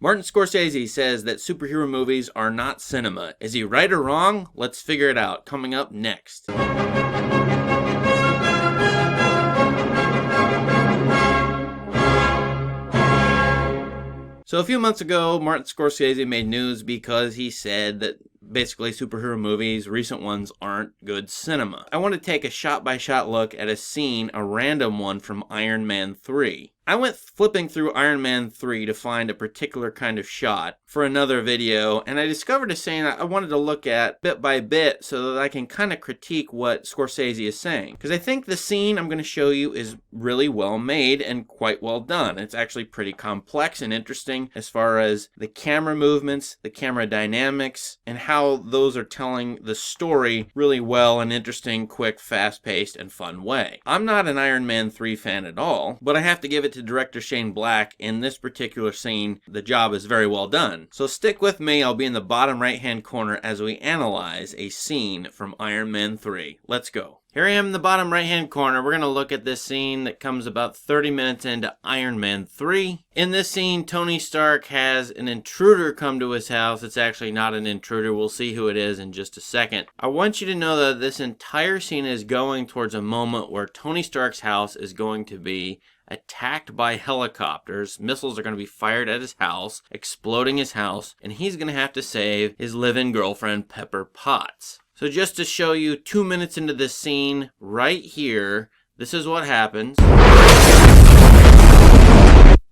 Martin Scorsese says that superhero movies are not cinema. Is he right or wrong? Let's figure it out. Coming up next. So a few months ago, Martin Scorsese made news because he said that basically superhero movies, recent ones, aren't good cinema. I want to take a shot-by-shot look at a scene, a random one from Iron Man 3. I went flipping through Iron Man 3 to find a particular kind of shot for another video, and I discovered a scene I wanted to look at bit by bit so that I can kind of critique what Scorsese is saying. Because I think the scene I'm going to show you is really well made and quite well done. It's actually pretty complex and interesting as far as the camera movements, the camera dynamics, and how those are telling the story really well in an interesting, quick, fast-paced, and fun way. I'm not an Iron Man 3 fan at all, but I have to give it to director Shane Black. In this particular scene, the job is very well done. So stick with me, I'll be in the bottom right hand corner as we analyze a scene from Iron Man 3. Let's go. Here I am in the bottom right hand corner. We're going to look at this scene that comes about 30 minutes into Iron Man 3. In this scene, Tony Stark has an intruder come to his house. It's actually not an intruder. We'll see who it is in just a second. I want you to know that this entire scene is going towards a moment where Tony Stark's house is going to be attacked by helicopters. Missiles are going to be fired at his house, exploding his house, and he's going to have to save his live-in girlfriend, Pepper Potts. So just to show you 2 minutes into this scene, right here, this is what happens.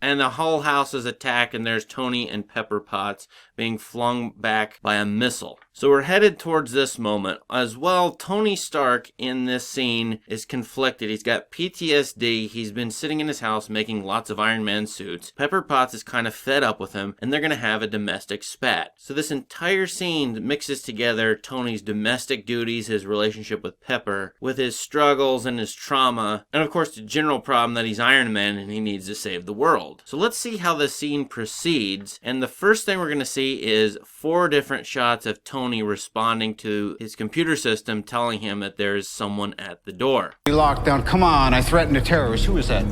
And the whole house is attacked, and there's Tony and Pepper Potts being flung back by a missile. So we're headed towards this moment. As well, Tony Stark in this scene is conflicted. He's got PTSD. He's been sitting in his house making lots of Iron Man suits. Pepper Potts is kind of fed up with him, and they're going to have a domestic spat. So this entire scene mixes together Tony's domestic duties, his relationship with Pepper, with his struggles and his trauma, and of course the general problem that he's Iron Man and he needs to save the world. So let's see how the scene proceeds. And the first thing we're going to see is 4 different shots of Tony responding to his computer system telling him that there is someone at the door. Lockdown, come on, I threatened a terrorist. Who is that?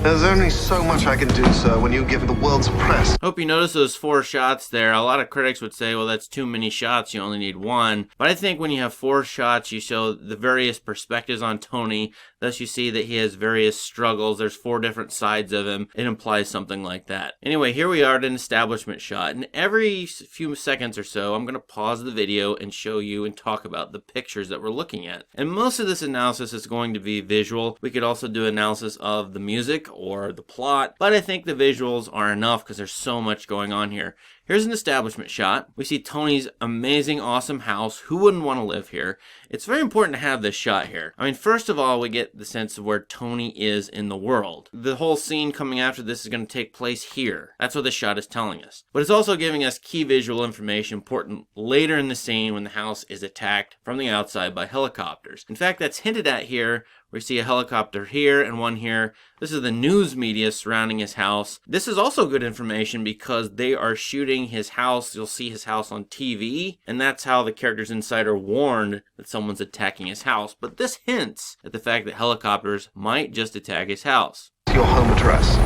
There's only so much I can do, sir, when you give the world's press. Hope you notice those 4 shots there. A lot of critics would say, well, that's too many shots, you only need 1. But I think when you have 4 shots, you show the various perspectives on Tony. Thus you see that he has various struggles. There's 4 different sides of him. It implies something like that. Anyway, here we are at an establishment shot. And every few seconds or so, I'm going to pause the video and show you and talk about the pictures that we're looking at. And most of this analysis is going to be visual. We could also do analysis of the music or the plot, but I think the visuals are enough because there's so much going on here. Here's an establishment shot. We see Tony's amazing, awesome house. Who wouldn't want to live here? It's very important to have this shot here. I mean, first of all, we get the sense of where Tony is in the world. The whole scene coming after this is going to take place here. That's what this shot is telling us. But it's also giving us key visual information important later in the scene when the house is attacked from the outside by helicopters. In fact, that's hinted at here. We see a helicopter here and one here. This is the news media surrounding his house. This is also good information because they are shooting his house. You'll see his house on TV, and that's how the characters inside are warned that someone's attacking his house. But this hints at the fact that helicopters might just attack his house. Your home address.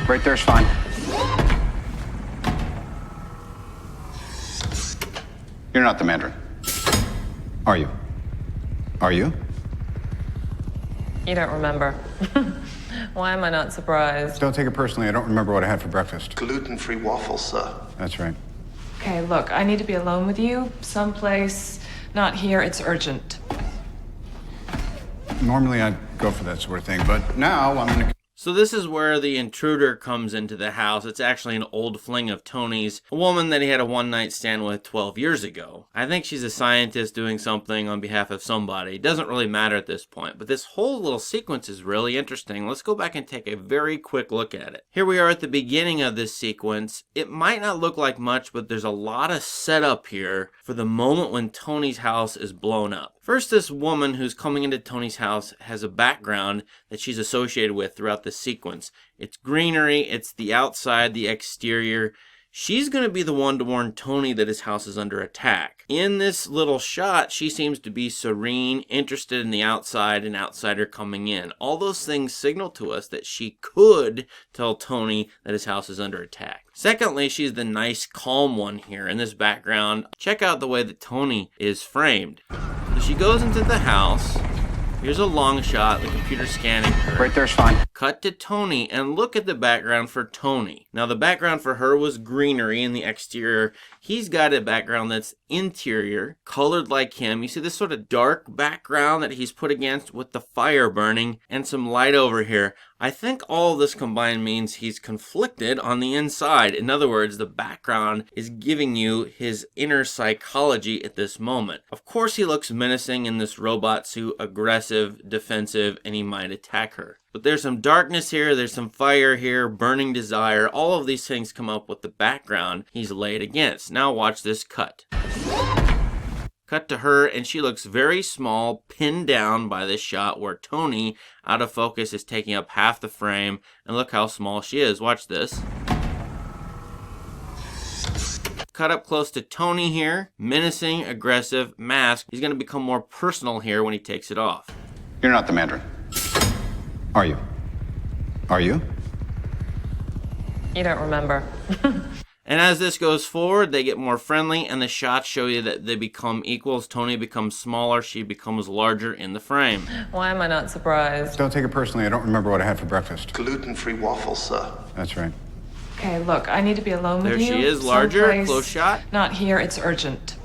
Right there's fine. You're not the Mandarin. Are you? Are you? You don't remember. Why am I not surprised? Don't take it personally. I don't remember what I had for breakfast. Gluten-free waffles, sir. That's right. Okay, look, I need to be alone with you. Someplace, not here. It's urgent. Normally I'd go for that sort of thing, but now I'm in a... So this is where the intruder comes into the house. It's actually an old fling of Tony's, a woman that he had a one-night stand with 12 years ago. I think she's a scientist doing something on behalf of somebody. It doesn't really matter at this point, but this whole little sequence is really interesting. Let's go back and take a very quick look at it. Here we are at the beginning of this sequence. It might not look like much, but there's a lot of setup here for the moment when Tony's house is blown up. First, this woman who's coming into Tony's house has a background that she's associated with throughout the sequence. It's greenery, it's the outside, the exterior. she's going to be the one to warn Tony that his house is under attack. In this little shot, she seems to be serene, interested in the outside, an outsider coming in. All those things signal to us that she could tell Tony that his house is under attack. Secondly, she's the nice, calm one here. In this background, check out the way that Tony is framed. So she goes into the house. Here's a long shot, the computer scanning her. Right there's fine. Cut to Tony, and look at the background for Tony. Now, the background for her was greenery in the exterior. He's got a background that's interior, colored like him. You see this sort of dark background that he's put against with the fire burning and some light over here. I think all of this combined means he's conflicted on the inside. In other words, the background is giving you his inner psychology at this moment. Of course, he looks menacing in this robot suit, aggressive, defensive, and he might attack her. But there's some darkness here, there's some fire here, burning desire. All of these things come up with the background he's laid against. Now watch this cut. Cut to her, and she looks very small, pinned down by this shot where Tony, out of focus, is taking up half the frame. And look how small she is. Watch this. Cut up close to Tony here. Menacing, aggressive, mask. He's going to become more personal here when he takes it off. You're not the Mandarin. Are you? Are you? You don't remember. And as this goes forward, they get more friendly, and the shots show you that they become equals. Tony becomes smaller, she becomes larger in the frame. Why am I not surprised? Don't take it personally. I don't remember what I had for breakfast. Gluten-free waffles, sir. That's right. Okay, look, I need to be alone with There you. she is, larger, someplace. close shot. Not here, it's urgent.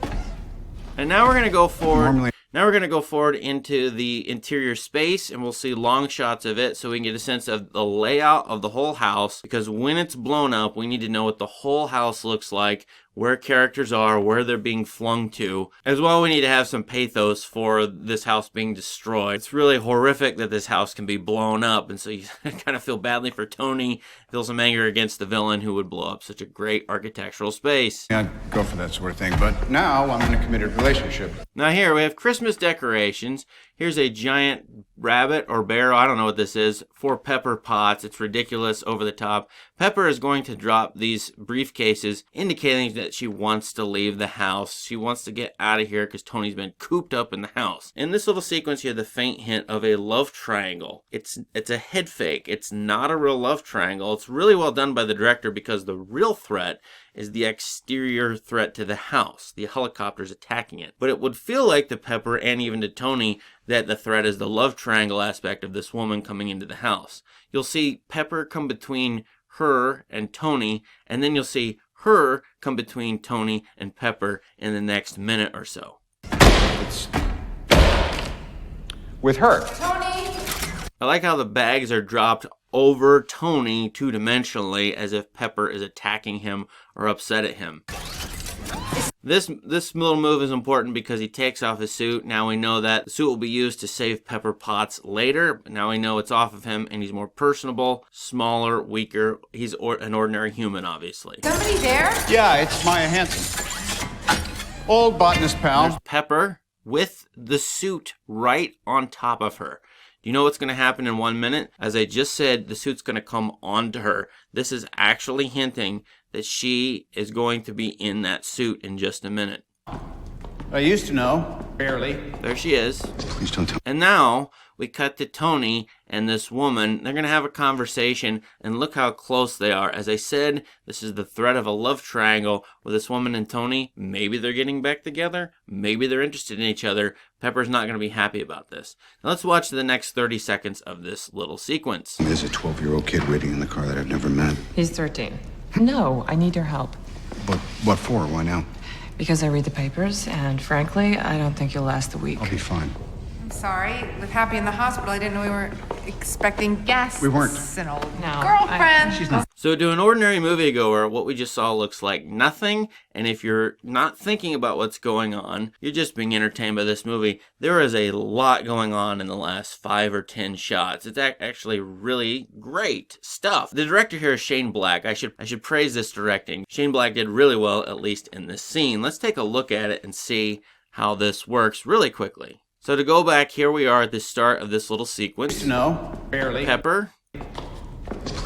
And now we're going to go forward. Normally- Now we're going to go forward into the interior space, and we'll see long shots of it so we can get a sense of the layout of the whole house, because when it's blown up, we need to know what the whole house looks like, where characters are, where they're being flung to. As well, we need to have some pathos for this house being destroyed. It's really horrific that this house can be blown up, and so you kind of feel badly for Tony, feel some anger against the villain who would blow up such a great architectural space. Yeah, I'd go for that sort of thing, but now I'm in a committed relationship. Now here we have Christmas decorations. Here's a giant rabbit or bear, I don't know what this is, 4 pepper pots. It's ridiculous, over the top. Pepper is going to drop these briefcases, indicating that she wants to leave the house. She wants to get out of here because Tony's been cooped up in the house. In this little sequence, you have the faint hint of a love triangle. It's a head fake. It's not a real love triangle. It's really well done by the director because the real threat is the exterior threat to the house. The helicopter's attacking it. But it would feel like to Pepper and even to Tony that the threat is the love triangle aspect of this woman coming into the house. You'll see Pepper come between her and Tony, and then you'll see her come between Tony and Pepper in the next minute or so. It's with her. I like how the bags are dropped over Tony two-dimensionally as if Pepper is attacking him or upset at him. This little move is important because he takes off his suit. Now we know that the suit will be used to save Pepper Potts later. Now we know it's off of him and he's more personable, smaller, weaker. He's an ordinary human, obviously. Somebody there? Yeah, it's Maya Hansen. Old botanist pal. There's Pepper with the suit right on top of her. Do you know what's going to happen in 1 minute? As I just said, the suit's going to come onto her. This is actually hinting that she is going to be in that suit in just a minute. I used to know. Barely. There she is. Please don't tell. And now we cut to Tony and this woman. They're going to have a conversation, and look how close they are. As I said, this is the threat of a love triangle with this woman and Tony. Maybe they're getting back together. Maybe they're interested in each other. Pepper's not going to be happy about this. Now let's watch the next 30 seconds of this little sequence. There's a 12-year-old kid waiting in the car that I've never met. He's 13. No, I need your help. But what for? Why now? Because I read the papers, and frankly, I don't think you'll last a week. I'll be fine. I'm sorry. With Happy in the hospital, I didn't know we were expecting guests. We weren't. An old No, girlfriend. She's not. So to an ordinary moviegoer, what we just saw looks like nothing, and if you're not thinking about what's going on, you're just being entertained by this movie. There is a lot going on in the last 5 or 10 shots. It's actually really great stuff. The director here is Shane Black. I should praise this directing. Shane Black did really well, at least in this scene. Let's take a look at it and see how this works really quickly. So to go back, here we are at the start of this little sequence. No. Barely. Pepper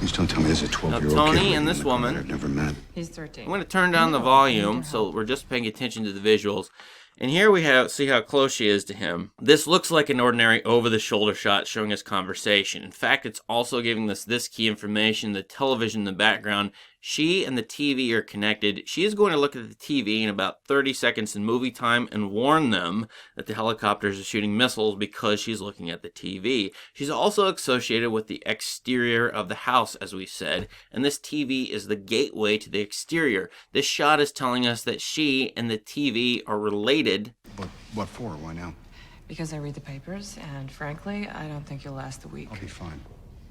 Please don't tell me there's a 12-year-old Tony kid waiting and in this the car woman- that I've never met. He's 13. I'm going to turn down the volume so we're just paying attention to the visuals. And here we have, see how close she is to him. This looks like an ordinary over-the-shoulder shot showing us conversation. In fact, it's also giving us this key information, the television in the background. She and the TV are connected. She is going to look at the TV in about 30 seconds in movie time and warn them that the helicopters are shooting missiles because she's looking at the TV. She's also associated with the exterior of the house, as we said, and this TV is the gateway to the exterior. This shot is telling us that she and the TV are related. But what for? Why now? Because I read the papers, and frankly, I don't think you'll last the week. I'll be fine.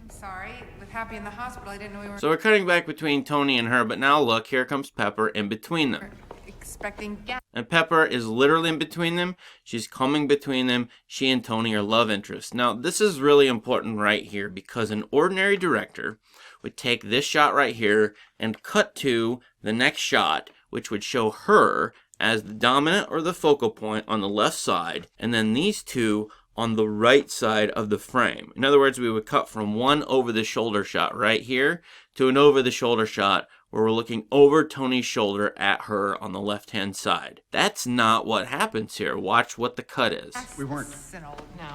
I'm sorry. With Happy in the hospital, I didn't know we were So we're cutting back between Tony and her, but now look, here comes Pepper in between them. expecting guests. And Pepper is literally in between them. She's coming between them. She and Tony are love interests. Now, this is really important right here because an ordinary director would take this shot right here and cut to the next shot, which would show her as the dominant or the focal point on the left side, and then these two on the right side of the frame. In other words, we would cut from one over-the-shoulder shot right here to an over-the-shoulder shot where we're looking over Tony's shoulder at her on the left-hand side. That's not what happens here. Watch what the cut is. We weren't.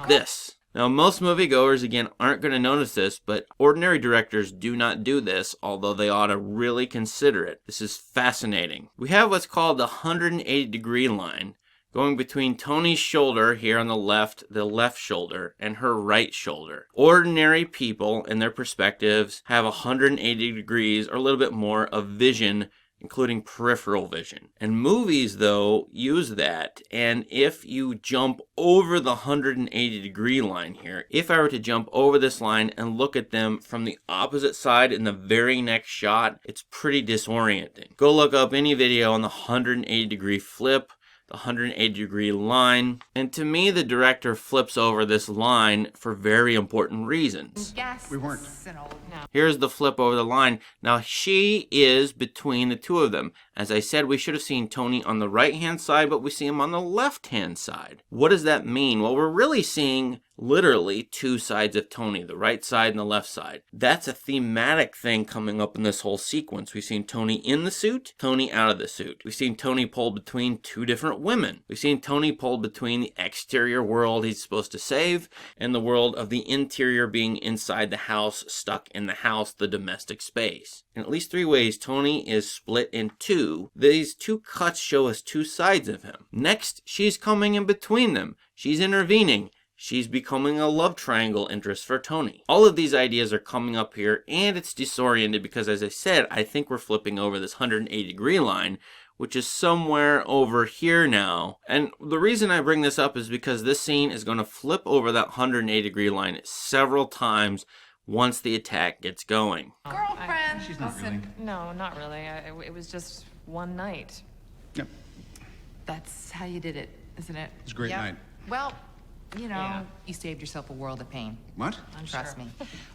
This. Now, most moviegoers, again, aren't going to notice this, but ordinary directors do not do this, although they ought to really consider it. This is fascinating. We have what's called the 180-degree line, going between Tony's shoulder here on the left shoulder, and her right shoulder. Ordinary people and their perspectives have 180 degrees or a little bit more of vision, including peripheral vision. And movies, though, use that. And if you jump over the 180-degree line here, if I were to jump over this line and look at them from the opposite side in the very next shot, it's pretty disorienting. Go look up any video on the 180-degree flip, the 180-degree line, and to me the director flips over this line for very important reasons. Guests We weren't. and all. Here's the flip over the line. Now she is between the two of them. As I said, we should have seen Tony on the right-hand side, but we see him on the left-hand side. What does that mean? Well, we're really seeing literally two sides of Tony, the right side and the left side. That's a thematic thing coming up in this whole sequence. We've seen Tony in the suit, Tony out of the suit. We've seen Tony pulled between two different women. We've seen Tony pulled between the exterior world he's supposed to save and the world of the interior being inside the house, stuck in the house, the domestic space. In at least three ways, Tony is split in two. These two cuts show us two sides of him. Next, she's coming in between them. She's intervening. She's becoming a love triangle interest for Tony. All of these ideas are coming up here, and it's disoriented because, as I said, I think we're flipping over this 180-degree line, which is somewhere over here now. And the reason I bring this up is because this scene is going to flip over that 180-degree line several times once the attack gets going. Girlfriend. She's not really. No, not really. It was just one night. Yep. That's how you did it, isn't it? It's a great Yep. night. Well, you know, Yeah. you saved yourself a world of pain. What? Trust me.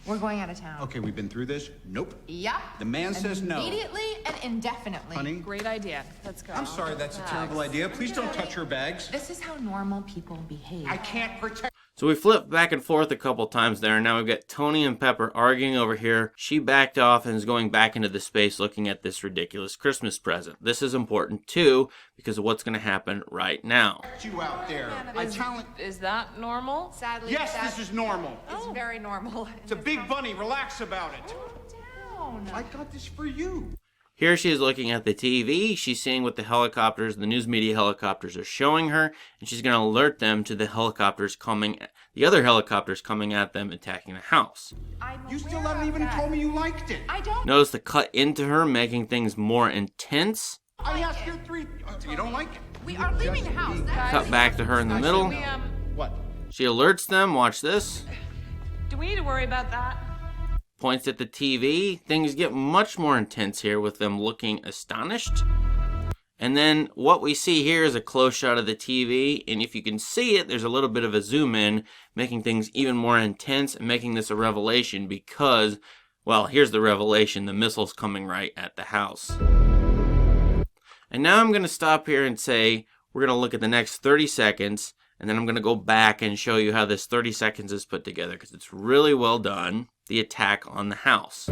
We're going out of town. Okay, we've been through this. Nope. Yep. The man says no. Immediately and indefinitely. Honey, Great idea. Let's go. I'm sorry that's a terrible idea. Please don't touch her bags. This is how normal people behave. I can't protect. So we flipped back and forth a couple times there, and now we've got Tony and Pepper arguing over here. She backed off and is going back into the space looking at this ridiculous Christmas present. This is important, too, because of what's going to happen right now. You out there. I challenge. Is that normal? Sadly, Yes, this is normal. It's very normal. It's a big bunny. Relax about it. Down. I got this for you. Here she is looking at the TV. She's seeing what the helicopters, the news media helicopters are showing her, and she's going to alert them to the helicopters coming, the other helicopters coming at them, attacking the house. I'm You still aware haven't of even that. told me you liked it. I don't. Notice the cut into her, making things more intense. I asked you three. You don't like it? We are leaving the house. That's Cut back to her in the middle. What? She alerts them. Watch this. Do we need to worry about that? Points at the TV. Things get much more intense here with them looking astonished. And then what we see here is a close shot of the TV. And if you can see it, there's a little bit of a zoom in, making things even more intense and making this a revelation because, well, here's the revelation. The missile's coming right at the house. And now I'm going to stop here and say we're going to look at the next 30 seconds. And then I'm going to go back and show you how this 30 seconds is put together because it's really well done. The attack on the house.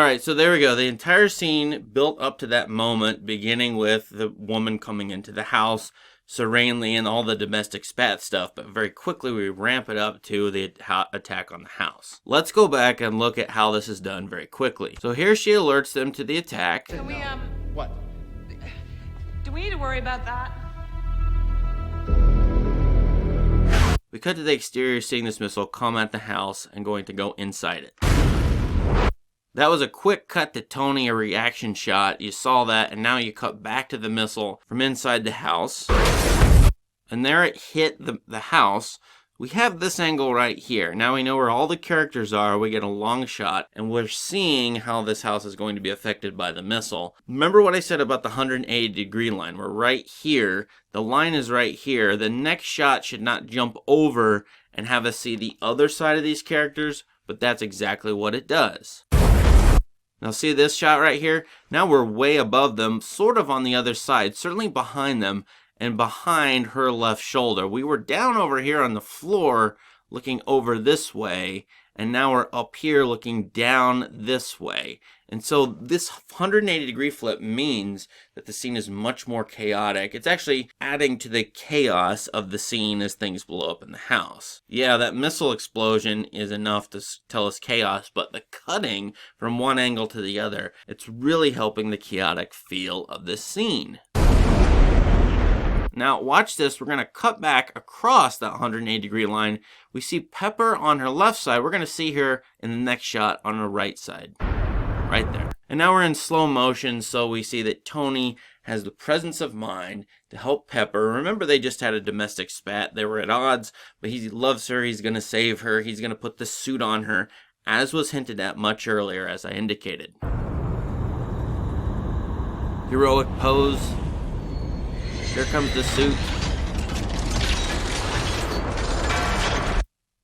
Alright, so there we go. The entire scene built up to that moment, beginning with the woman coming into the house serenely and all the domestic spat stuff, but very quickly we ramp it up to the attack on the house. Let's go back and look at how this is done very quickly. So here she alerts them to the attack. Can we, What? do we need to worry about that? We cut to the exterior, seeing this missile come at the house and going to go inside it. That was a quick cut to Tony, a reaction shot. You saw that, and now you cut back to the missile from inside the house. And there it hit the house. We have this angle right here. Now we know where all the characters are. We get a long shot, and we're seeing how this house is going to be affected by the missile. Remember what I said about the 180-degree line? We're right here. The line is right here. The next shot should not jump over and have us see the other side of these characters, but that's exactly what it does. Now see this shot right here? Now we're way above them, sort of on the other side, certainly behind them and behind her left shoulder. We were down over here on the floor looking over this way, and now we're up here looking down this way. And so this 180-degree flip means that the scene is much more chaotic. It's actually adding to the chaos of the scene as things blow up in the house. Yeah, that missile explosion is enough to tell us chaos, but the cutting from one angle to the other, it's really helping the chaotic feel of this scene. Now watch this, we're going to cut back across that 180-degree line. We see Pepper on her left side. We're going to see her in the next shot on her right side. Right there. And now we're in slow motion, so we see that Tony has the presence of mind to help Pepper. Remember, they just had a domestic spat. They were at odds, but he loves her. He's going to save her. He's going to put the suit on her, as was hinted at much earlier, as I indicated. Heroic pose. Here comes the suit.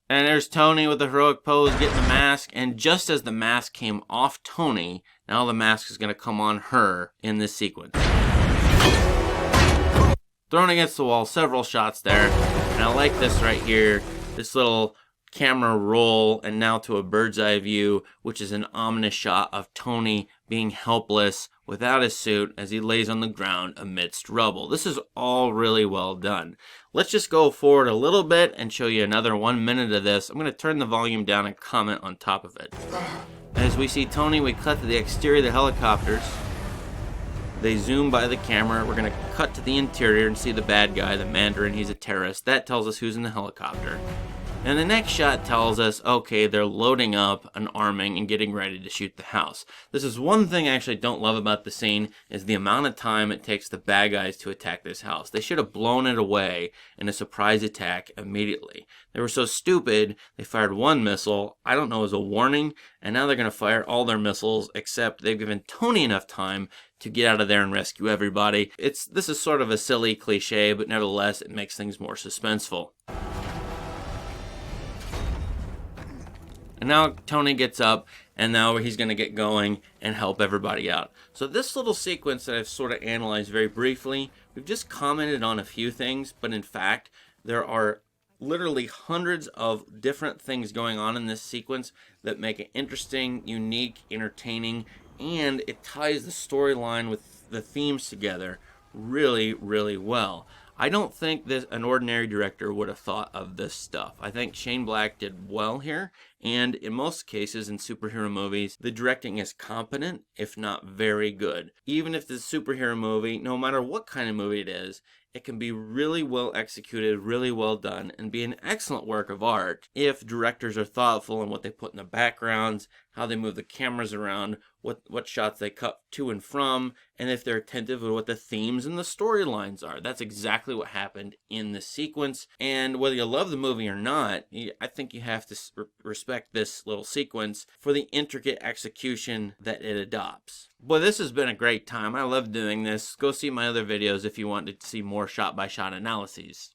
And there's Tony with the heroic pose getting the mask. And just as the mask came off Tony, now the mask is going to come on her in this sequence. Thrown against the wall, several shots there. And I like this right here. This little camera roll and now to a bird's eye view, which is an ominous shot of Tony being helpless without his suit as he lays on the ground amidst rubble. This is all really well done. Let's just go forward a little bit and show you another 1 minute of this. I'm going to turn the volume down and comment on top of it. As we see Tony, we cut to the exterior of the helicopters. They zoom by the camera. We're going to cut to the interior and see the bad guy, the Mandarin. He's a terrorist. That tells us who's in the helicopter. And the next shot tells us, okay, they're loading up and arming and getting ready to shoot the house. This is one thing I actually don't love about the scene, is the amount of time it takes the bad guys to attack this house. They should have blown it away in a surprise attack immediately. They were so stupid, they fired one missile, I don't know, as a warning, and now they're going to fire all their missiles, except they've given Tony enough time to get out of there and rescue everybody. This is sort of a silly cliche, but nevertheless, it makes things more suspenseful. And now Tony gets up, and now he's going to get going and help everybody out. So this little sequence that I've sort of analyzed very briefly, we've just commented on a few things, but in fact, there are literally hundreds of different things going on in this sequence that make it interesting, unique, entertaining, and it ties the storyline with the themes together really, really well. I don't think that an ordinary director would have thought of this stuff. I think Shane Black did well here, and in most cases in superhero movies, the directing is competent, if not very good. Even if the superhero movie, no matter what kind of movie it is, it can be really well executed, really well done, and be an excellent work of art if directors are thoughtful in what they put in the backgrounds, how they move the cameras around, what shots they cut to and from, and if they're attentive to what the themes and the storylines are. That's exactly what happened in this sequence, and whether you love the movie or not, I think you have to respect this little sequence for the intricate execution that it adopts. Boy, this has been a great time. I love doing this. Go see my other videos if you want to see more shot-by-shot analyses.